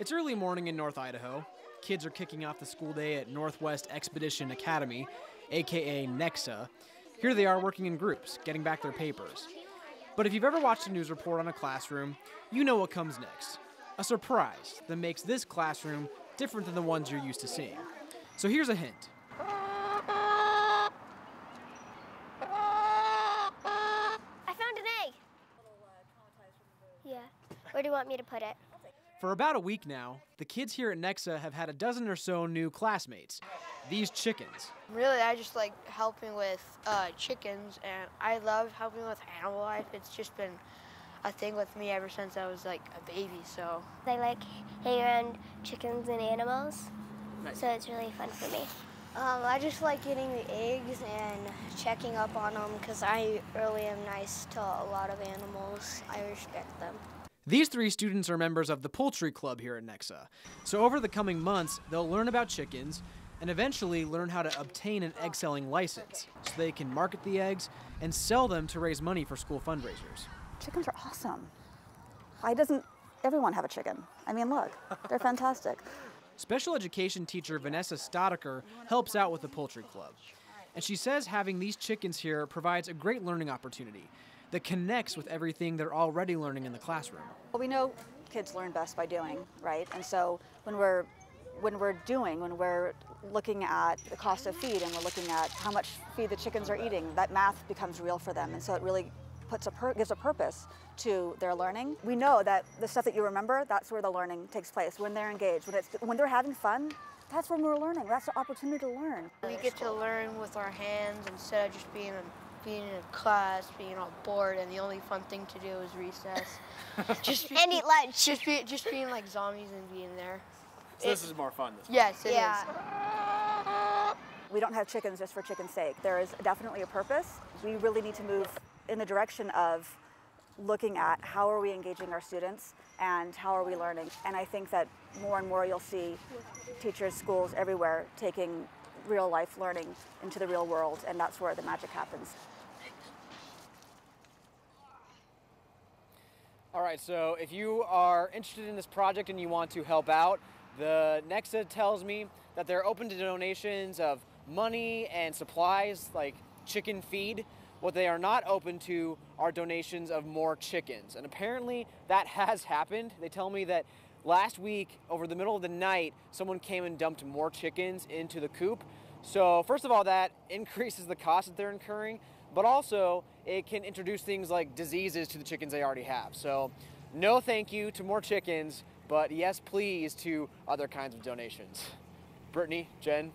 It's early morning in North Idaho. Kids are kicking off the school day at Northwest Expedition Academy, aka NEXA. Here they are working in groups, getting back their papers. But if you've ever watched a news report on a classroom, you know what comes next. A surprise that makes this classroom different than the ones you're used to seeing. So here's a hint. I found an egg. Yeah. Where do you want me to put it? For about a week now, the kids here at NEXA have had a dozen or so new classmates. These chickens. Really, I just like helping with chickens, and I love helping with animal life. It's just been a thing with me ever since I was like a baby, so. I like hanging around chickens and animals, Nice. so it's really fun for me. I just like getting the eggs and checking up on them because I really am nice to a lot of animals. I respect them. These three students are members of the Poultry Club here at NEXA. So over the coming months, they'll learn about chickens and eventually learn how to obtain an egg-selling license so they can market the eggs and sell them to raise money for school fundraisers. Chickens are awesome. Why doesn't everyone have a chicken? I mean, look, they're fantastic. Special education teacher Vanessa Stodaker helps out with the Poultry Club. And she says having these chickens here provides a great learning opportunity that connects with everything they're already learning in the classroom. Well, we know kids learn best by doing, right? And so when we're looking at the cost of feed and we're looking at how much feed the chickens are eating, that math becomes real for them. And so it really gives a purpose to their learning. We know that the stuff that you remember, that's where the learning takes place, when they're engaged, when they're having fun. That's when we're learning. That's the opportunity to learn. We get to learn with our hands instead of just being in class, being all bored, and the only fun thing to do is recess. And eat lunch. Just being like zombies and being there. So this is more fun. Yes, it is. We don't have chickens just for chicken's sake. There is definitely a purpose. We really need to move in the direction of looking at how are we engaging our students and how are we learning. And I think that more and more you'll see teachers, schools everywhere taking real life learning into the real world, and that's where the magic happens. All right, so if you are interested in this project and you want to help out, the NEXA tells me that they're open to donations of money and supplies like chicken feed. What they are not open to are donations of more chickens. And apparently that has happened. They tell me that last week, over the middle of the night, someone came and dumped more chickens into the coop. So first of all, that increases the cost that they're incurring, but also it can introduce things like diseases to the chickens they already have. So no thank you to more chickens, but yes please to other kinds of donations. Brittany, Jen.